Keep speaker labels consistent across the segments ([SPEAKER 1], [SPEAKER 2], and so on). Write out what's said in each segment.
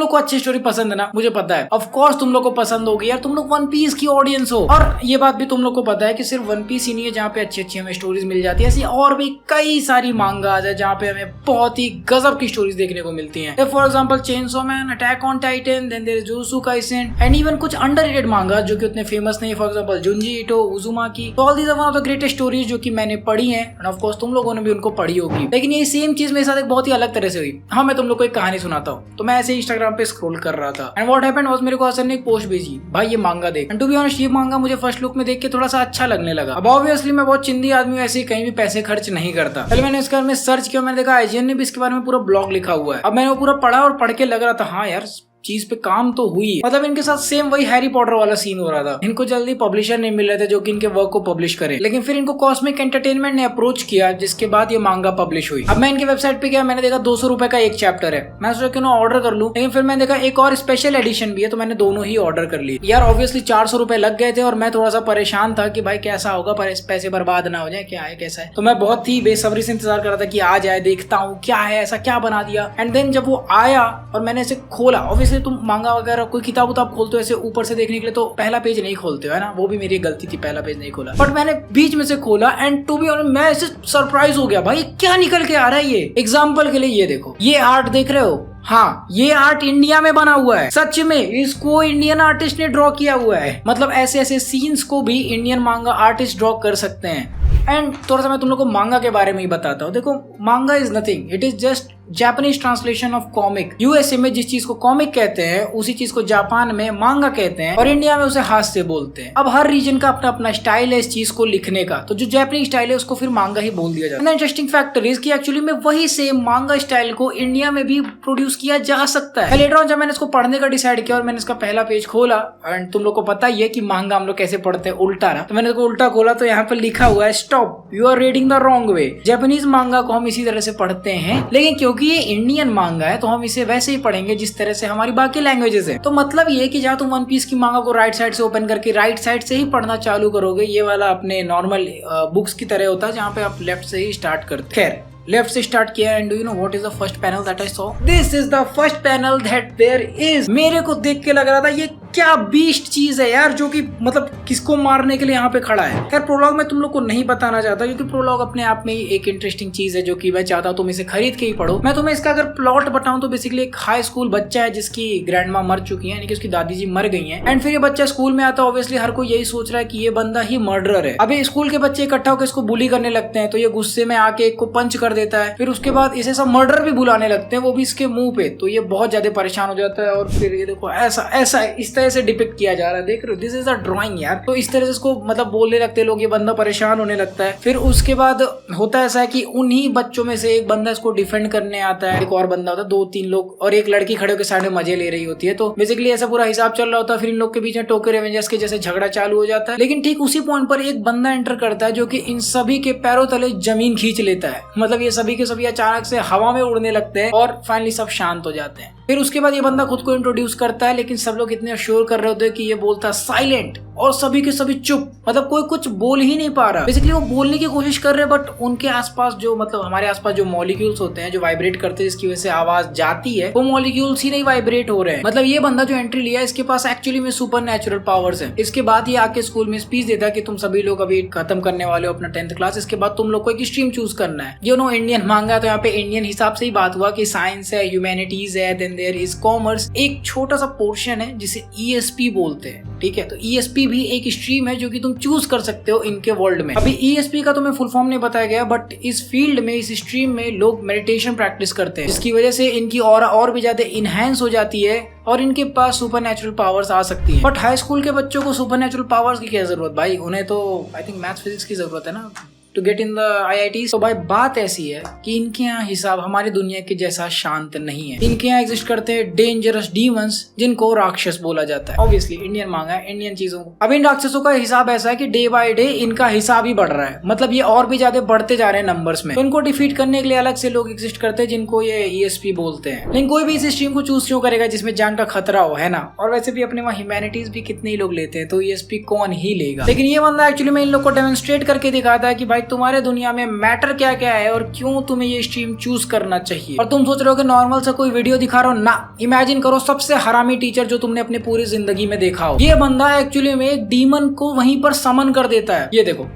[SPEAKER 1] लोग को अच्छी स्टोरी पसंद है ना, मुझे पता है ऑफ कोर्स तुम लोग को पसंद होगी यार, तुम लोग वन पीस की ऑडियंस हो। और ये बात भी तुम लोग को पता है कि सिर्फ वन पीस ही नहीं है जहाँ पे अच्छी अच्छी हमें स्टोरीज मिल जाती है, ऐसी और भी कई सारी मांगास है जहाँ पे हमें बहुत ही गजब की स्टोरीज देखने को मिलती है। For example Chainsaw Man, Attack on Titan, then there is Jujutsu Kaisen and even कुछ अंडररेटेड मांगास जो कि उतने फेमस नहीं है, for example Junji Ito, Uzumaki. All these are one of the greatest stories जो कि मैंने पढ़ी है एंड ऑफ कोर्स तुम लोगों ने भी उनको पढ़ी होगी। लेकिन ये सेम चीज मेरे साथ एक बहुत ही अलग तरह से हुई। हाँ, मैं तुम लोग को एक कहानी सुनाता हूँ। तो मैं ऐसे इंस्टाग्राम पे स्क्रॉल कर रहा था एंड व्हाट हैपेंड वाज, मेरे को हसन ने एक पोस्ट भेजी, भाई ये मांगा देख। एंड टू बी ऑनेस्ट ये मांगा मुझे फर्स्ट लुक में देख के थोड़ा सा अच्छा लगने लगा। अब ऑब्वियसली मैं बहुत चिंदी आदमी हूँ, ऐसे कहीं भी पैसे खर्च नहीं करता। पहले मैंने इसके बारे में सर्च किया, मैंने देखा IGN ने भी इसके बारे में पूरा ब्लॉग लिखा हुआ है। अब मैंने वो पूरा पढ़ा और पढ़ के लग रहा था हाँ यार चीज पे काम तो हुई है। मतलब इनके साथ सेम वही हैरी पॉटर वाला सीन हो रहा था। इनको जल्दी पब्लिशर नहीं मिल रहे थे जो कि इनके वर्क को पब्लिश करे, लेकिन फिर इनको कॉस्मिक एंटरटेनमेंट ने अप्रोच किया, जिसके बाद ये मांगा पब्लिश हुई। अब मैं इनके वेबसाइट पे गया, मैंने देखा 200 रुपए का एक चैप्टर है। मैं सोचा क्यों ना ऑर्डर कर लूं, लेकिन फिर मैंने देखा एक और स्पेशल एडिशन भी है, तो मैंने दोनों ही ऑर्डर कर ली। यार ऑब्वियसली 400 रुपए लग गए थे और मैं थोड़ा सा परेशान था कि भाई कैसा होगा, पैसे बर्बाद ना हो जाए, क्या है कैसा है। तो मैं बहुत ही बेसब्री से इंतजार कर रहा था कि आ जाए, देखता हूँ क्या है, ऐसा क्या बना दिया। एंड देन जब वो आया और मैंने इसे खोला, ऑब्वियसली तुम मांगा वगैरह कोई किताब उताब खोलते हो ऐसे ऊपर से देखने के लिए तो पहला पेज नहीं खोलते हो, है ना, वो भी मेरी गलती थी, पहला पेज नहीं खोला। बट मैंने बीच में से खोला एंड टू बी ऑनेस्ट मैं ऐसे सरप्राइज हो गया, भाई क्या निकल के आ रहा है ये। एग्जाम्पल के लिए ये देखो, ये आर्ट देख रहे हो, हाँ ये आर्ट इंडिया में बना हुआ है, सच में इसको इंडियन आर्टिस्ट ने ड्रॉ किया हुआ है। मतलब ऐसे ऐसे सीन्स को भी इंडियन मांगा आर्टिस्ट ड्रॉ कर सकते हैं। एंड थोड़ा सा मैं तुम लोग को मांगा के बारे में ही बताता हूँ। देखो मांगा is nothing, it is just Japanese translation of comic. USA में जिस चीज को कॉमिक कहते हैं उसी चीज को जापान में मांगा कहते हैं और इंडिया में उसे हास्य बोलते हैं। अब हर रीजन का अपना अपना स्टाइल है इस चीज को लिखने का, तो जो जापानीज स्टाइल है उसको फिर मांगा ही बोल दिया जाता है। इंटरेस्टिंग फैक्टर इज कि एक्चुअली में वही सेम मांगा स्टाइल को इंडिया में भी प्रोड्यूस किया जा सकता है। लेटर ऑन जब मैंने इसको पढ़ने का डिसाइड किया और मैंने इसका पहला पेज खोला, एंड तुम लोग को पता ही है कि मांगा हम लोग कैसे पढ़ते हैं, उल्टा ना, तो मैंने इसको उल्टा खोला तो यहाँ पे लिखा हुआ है stop, you are reading the wrong way. Japanese manga को हम इसी तरह से पढ़ते हैं, लेकिन क्योंकि ये इंडियन मांगा है तो हम इसे वैसे ही पढ़ेंगे जिस तरह से हमारी बाकी लैंग्वेजेस है। तो मतलब ये कि जहाँ तुम वन पीस की मांगा को राइट साइड से ओपन करके राइट साइड से ही पढ़ना चालू करोगे, ये वाला अपने नॉर्मल बुक्स की तरह होता है जहाँ पे आप लेफ्ट से ही स्टार्ट करते। खैर लेफ्ट से स्टार्ट किया and do you know what is the first panel that I saw? This is the first panel that there is. मेरे को देख के लग रहा था ये क्या बीस्ट चीज है यार, जो कि मतलब किसको मारने के लिए यहाँ पे खड़ा है। खैर प्रोलॉग मैं तुम लोग को नहीं बताना चाहता क्योंकि प्रोलॉग अपने आप में ही एक इंटरेस्टिंग चीज है जो कि मैं चाहता हूँ तुम इसे खरीद के ही पढ़ो। मैं तुम्हें इसका अगर प्लॉट बताऊं तो बेसिकली एक हाई स्कूल बच्चा है जिसकी ग्रैंडमा मर चुकी है, यानी कि उसकी दादी जी मर गई है। एंड फिर ये बच्चा स्कूल में आता है, ऑब्वियसली हर कोई यही सोच रहा है कि ये बंदा ही मर्डरर है। अभी स्कूल के बच्चे इकट्ठा होकर इसको बुली करने लगते हैं तो ये गुस्से में आके एक को पंच कर देता है। फिर उसके बाद इसे सब मर्डर भी बुलाने लगते हैं, वो भी इसके मुंह पे, तो ये बहुत ज्यादा परेशान हो जाता है। और फिर ये देखो ऐसा ऐसा इस तरह से डिपिक्ट किया जा रहा है, देख रहे हो, दिस इज अ ड्राइंग यार। तो इस तरह से इसको मतलब बोलने लगते हैं लोग, ये बंदा परेशान होने लगता है। फिर उसके बाद होता ऐसा है कि उन्हीं बच्चों में से एक बंदा इसको डिफेंड करने आता है, एक और बंदा होता है, 2-3 लोग और एक लड़की खड़े होकर साइड में मजे ले रही होती है। तो बेसिकली ऐसा पूरा हिसाब चल रहा होता है। फिर इन लोग के बीच में टोक्यो रेवेंजर्स के जैसे झगड़ा चालू हो जाता है। लेकिन ठीक उसी पॉइंट पर एक बंदा एंटर करता है जो कि इन सभी के पैरों तले जमीन खींच लेता है। मतलब ये सभी के सभी अचानक से हवा में उड़ने लगते हैं और फाइनली सब शांत हो जाते हैं। फिर उसके बाद ये बंदा खुद को इंट्रोड्यूस करता है, लेकिन सब लोग इतने श्योर कर रहे होते हैं कि ये बोलता साइलेंट, और सभी के सभी चुप, मतलब कोई कुछ बोल ही नहीं पा रहा। बेसिकली वो बोलने की कोशिश कर रहे हैं बट उनके आसपास जो मतलब हमारे आसपास जो मॉलिक्यूल्स होते हैं जो वाइब्रेट करते हैं जिसकी वजह से आवाज जाती है, वो मॉलिक्यूल्स ही नहीं वाइब्रेट हो रहे हैं। मतलब ये बंदा जो एंट्री लिया इसके पास एक्चुअली में सुपर नेचुरल पावर्स है। इसके बाद ये आके स्कूल में स्पीच देता है कि तुम सभी लोग अभी खत्म करने वाले हो अपना 10th क्लास, इसके बाद तुम लोग को एक स्ट्रीम चूज करना है। यू नो इंडियन मांगा तो यहाँ पे इंडियन हिसाब से ही बात हुआ कि साइंस है, ह्यूमैनिटीज है, देन देयर इज कॉमर्स। एक छोटा सा पोर्शन है जिसे ESP बोलते हैं, ठीक है। तो ESP भी एक स्ट्रीम है जो कि तुम चूज कर सकते हो इनके वर्ल्ड में। अभी ESP का तुम्हें फुल फॉर्म नहीं बताया गया, बट इस फील्ड में, इस स्ट्रीम में लोग मेडिटेशन प्रैक्टिस करते हैं, जिसकी वजह से इनकी ऑरा और भी ज्यादा इनहेंस हो जाती है और इनके पास सुपर नेचुरल पावर्स आ सकती है। बट हाई स्कूल के बच्चों को सुपर नेचुरल पावर्स की क्या जरूरत भाई, उन्हें तो आई थिंक मैथ्स फिजिक्स की जरूरत है ना to get in the IIT। तो भाई बात ऐसी है कि इनके यहाँ हिसाब हमारी दुनिया के जैसा शांत नहीं है। इनके यहाँ एग्जिस्ट करते हैं डेंजरस डीमंस जिनको राक्षस बोला जाता है। ऑब्वियसली इंडियन मांगा है, इंडियन चीजों को। अब इन राक्षसों का हिसाब ऐसा है कि डे बाय डे इनका हिसाब ही बढ़ रहा है, मतलब ये और भी ज्यादा बढ़ते जा रहे हैं नंबर्स में। तो इनको डिफीट करने के लिए अलग से लोग एग्जिस्ट करते हैं जिनको ये ESP बोलते हैं। लेकिन कोई भी इस स्ट्रीम को चूज क्यों करेगा जिसमें जान का खतरा हो, है ना। और वैसे भी अपने वहाँ ह्यूमैनिटीज भी कितने ही लोग लेते हैं, तो ESP कौन ही लेगा। लेकिन ये बंदा एक्चुअली में इन लोग को डेमोन्स्ट्रेट करके दिखाता है कि भाई तुम्हारे दुनिया में मैटर क्या क्या है और क्यों तुम्हें ये स्ट्रीम चूज करना चाहिए। और तुम सोच रहे हो कि नॉर्मल सा कोई वीडियो दिखा रहा हो ना, इमेजिन करो सबसे हरामी टीचर जो तुमने अपनी पूरी जिंदगी में देखा हो। ये बंदा एक्चुअली में एक डीमन को वहीं पर समन कर देता है। ये देखो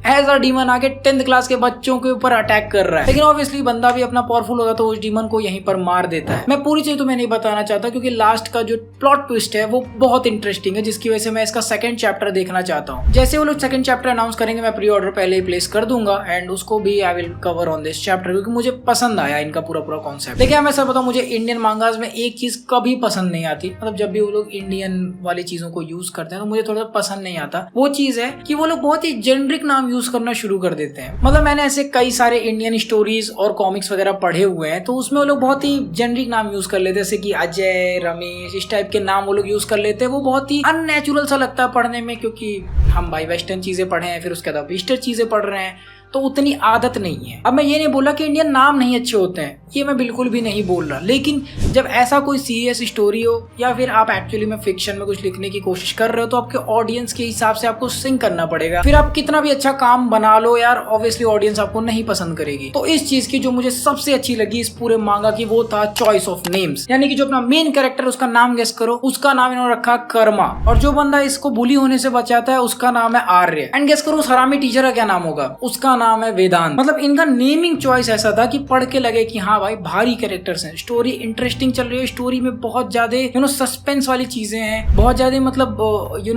[SPEAKER 1] ऐसा डीमन आके 10th क्लास के बच्चों के ऊपर अटैक कर रहा है। लेकिन ऑब्वियसली बंदा भी अपना पावरफुल होगा तो उस डीमन को यहीं पर मार देता है। मैं पूरी चीज तुम्हें नहीं बताना चाहता क्योंकि लास्ट का जो प्लॉट ट्विस्ट है वो बहुत इंटरेस्टिंग है, जिसकी वजह से मैं इसका सेकंड चैप्टर देखना चाहता हूँ। जैसे वो लोग सेकंड चैप्टर अनाउंस करेंगे मैं प्री ऑर्डर पहले ही प्लेस कर दूंगा एंड उसको भी I will cover on this chapter, क्योंकि मुझे पसंद आया इनका पूरा कॉन्सेप्ट। देखिए मैं सर बताऊँ, मुझे इंडियन मांगास में एक चीज कभी पसंद नहीं आती, मतलब जब भी वो लोग इंडियन वाली चीजों को यूज करते हैं तो मुझे थोड़ा पसंद नहीं आता। वो चीज है कि वो लोग बहुत ही जेनरिक नाम यूज करना शुरू कर देते हैं। मतलब मैंने ऐसे कई सारे इंडियन स्टोरीज और कॉमिक्स वगैरह पढ़े हुए हैं, तो उसमें वो लोग बहुत ही जेनरिक नाम यूज कर लेते हैं, जैसे कि अजय, रमेश, इस टाइप के नाम वो लोग यूज कर लेते हैं। वो बहुत ही अननेचुरल सा लगता है पढ़ने में, क्योंकि हम भाई वेस्टर्न चीजें पढ़े हैं, फिर उसके बाद ईस्टर्न चीजें पढ़ रहे हैं, तो उतनी आदत नहीं है। अब मैं ये नहीं बोला कि इंडियन नाम नहीं अच्छे होते हैं, ये मैं बिल्कुल भी नहीं बोल रहा, लेकिन जब ऐसा कोई सीरियस स्टोरी हो या फिर आप एक्चुअली में फिक्शन में कुछ लिखने की कोशिश कर रहे हो तो आपके ऑडियंस के हिसाब से आपको सिंक करना पड़ेगा। फिर आप कितना भी अच्छा काम बना लो यार, ऑब्वियसली ऑडियंस आपको नहीं पसंद करेगी। तो इस चीज की जो मुझे सबसे अच्छी लगी इस पूरे मांगा की, वो था चॉइस ऑफ नेम्स। यानी कि जो अपना मेन कैरेक्टर उसका नाम गेस करो, उसका नाम इन्होंने रखा कर्मा, और जो बंदा इसको बुली होने से बचाता है उसका नाम है आर्य। एंड गेस करो उस हरामी टीचर का क्या नाम होगा, उसका नाम है वेदांत। मतलब इनका नेमिंग चॉइस ऐसा था कि पढ़ के लगे कि हाँ भाई भारी कैरेक्टर्स हैं, स्टोरी इंटरेस्टिंग चल रही है, स्टोरी में बहुत ज्यादा सस्पेंस वाली चीजें हैं, बहुत ज्यादा मतलब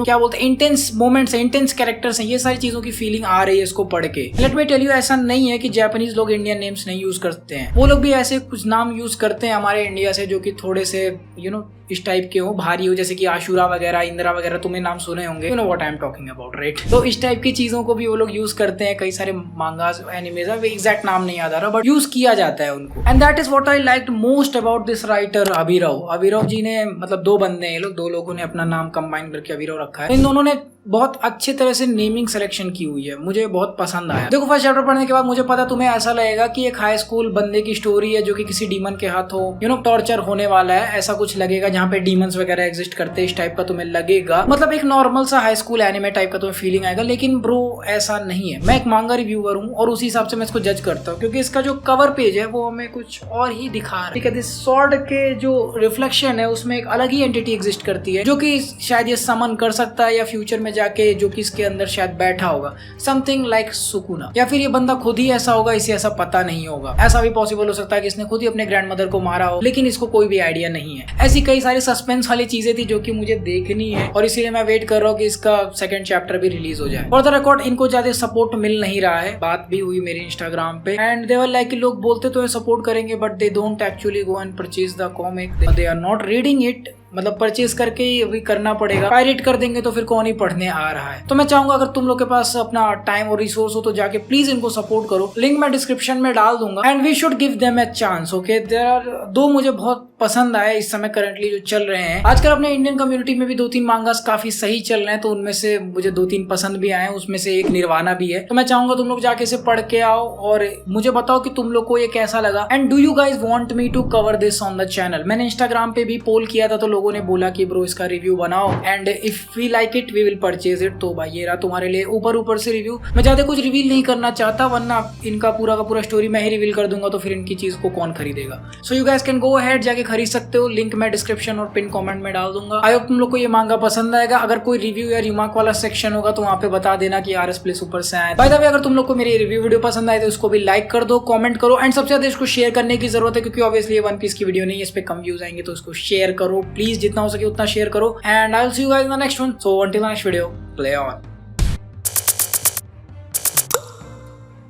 [SPEAKER 1] क्या बोलते हैं इंटेंस मोमेंट्स हैं, इंटेंस कैरेक्टर्स हैं, ये सारी चीजों की फीलिंग आ रही है इसको पढ़ के। लेट मी टेल यू, ऐसा नहीं है कि जापानीज लोग इंडियन नेम्स नहीं यूज करते हैं, वो लोग भी ऐसे कुछ नाम यूज करते हैं हमारे इंडिया से जो कि थोड़े से इस टाइप के हो, भारी हो, जैसे कि आशुरा वगैरह, इंदिरा वगैरह, तुमने नाम सुने होंगे, you know what I am talking about, right. तो इस टाइप की चीजों को भी वो लोग यूज करते हैं, कई सारे मांगास एनिमेज, एग्जैक्ट नाम नहीं याद आ रहा बट यूज किया जाता है उनको। And that is what I liked most about this writer Abhirao ji ने, मतलब दो बंदे हैं लोग, दो लोगों ने अपना नाम कंबाइन करके अभिराव रखा है। इन दोनों ने बहुत अच्छे तरह से नेमिंग सिलेक्शन की हुई है, मुझे बहुत पसंद आया। देखो फर्स्ट चैप्टर पढ़ने के बाद मुझे पता तुम्हें ऐसा लगेगा कि एक हाई स्कूल बंदे की स्टोरी है जो कि किसी डीमन के हाथों टॉर्चर होने वाला है, ऐसा कुछ लगेगा जहाँ पे डीमंस वगैरह एग्जिस्ट करते हैं, इस टाइप का तुम्हें लगेगा, मतलब एक नॉर्मल सा हाई स्कूल एनिमे टाइप का तुम्हें फीलिंग आएगा। लेकिन ब्रो ऐसा नहीं है, मैं एक मांगा रिव्यूअर हूँ और उसी हिसाब से मैं इसको जज करता हूँ, क्योंकि इसका जो कवर पेज है वो हमें कुछ और ही दिखा रहा है। ठीक है, दिस स्वॉर्ड के जो रिफ्लेक्शन है उसमें एक अलग ही एंटिटी एग्जिस्ट करती है जो कि शायद ये समन कर सकता है या फ्यूचर में जाके जो कि के अंदर शायद बैठा होगा, समथिंग लाइक सुकुना, या फिर ये बंदा खुद ही ऐसा होगा, इसे ऐसा पता नहीं होगा। ऐसा भी पॉसिबल हो सकता है कि इसने खुद ही अपने ग्रैंडमदर को मारा हो, लेकिन इसको कोई भी आइडिया नहीं है। ऐसी कई सारी सस्पेंस वाली चीजें थी जो कि मुझे देखनी है और इसीलिए मैं वेट कर रहा हूँ कि इसका सेकंड चैप्टर भी रिलीज हो जाए। फॉर द रिकॉर्ड इनको ज्यादा सपोर्ट मिल नहीं रहा है, बात भी हुई मेरी इंस्टाग्राम पे, एंड दे वर लाइक लोग बोलते तो सपोर्ट करेंगे but they don't actually go and purchase the comic, they are not reading it. मतलब परचेज करके ही अभी करना पड़ेगा, पायरेट कर देंगे तो फिर कौन ही पढ़ने आ रहा है। तो मैं चाहूंगा अगर तुम लोग के पास अपना टाइम और रिसोर्स हो तो जाके प्लीज इनको सपोर्ट करो, लिंक मैं डिस्क्रिप्शन में डाल दूंगा। And we should give them a chance, okay. There are दो मुझे बहुत पसंद आए इस समय करंटली जो चल रहे हैं। आजकल अपने इंडियन कम्युनिटी में भी 2-3 मांगास काफी सही चल रहे हैं, तो उनमें से मुझे 2-3 पसंद भी आए, उसमें से एक निर्वाणा भी है। तो मैं चाहूंगा तुम लोग जाके इसे पढ़ के आओ और मुझे बताओ कि तुम लोग को ये कैसा लगा, and do you guys want me to cover this on the channel. मैंने इंस्टाग्राम पे भी पोल किया था तो लोगों ने बोला कि इसका रिव्यू बनाओ and if we like it we will purchase it. तो भाई ये रहा तुम्हारे लिए ऊपर से रिव्यू। मैं ज्यादा कुछ रिवील नहीं करना चाहता वरना इनका पूरा का पूरा स्टोरी मैं ही रिवील कर दूंगा तो फिर इनकी चीज को कौन खरीदेगा। So you guys can go ahead, जाके खरीद सकते हो, लिंक मैं डिस्क्रिप्शन और पिन कमेंट में डाल दूंगा। आई होप तुम लोग को ये मांगा पसंद आएगा। अगर कोई रिव्यू या रिमार्क वाला सेक्शन होगा तो वहाँ पे बता देना कि RS प्ले सुपर से आए। बाय द वे अगर तुम लोग को मेरी रिव्यू वीडियो पसंद आए तो उसको भी लाइक कर दो, कमेंट करो, एंड सबसे ज्यादा इसको शेयर करने की जरूरत है क्योंकि ऑब्वियसली ये वन पीस की वीडियो नहीं है, इस पे कम व्यूज आएंगे, तो इसको शेयर करो प्लीज, जितना हो सके उतना शेयर करो। And I'll see you guys in the next one. So until the next video, play on.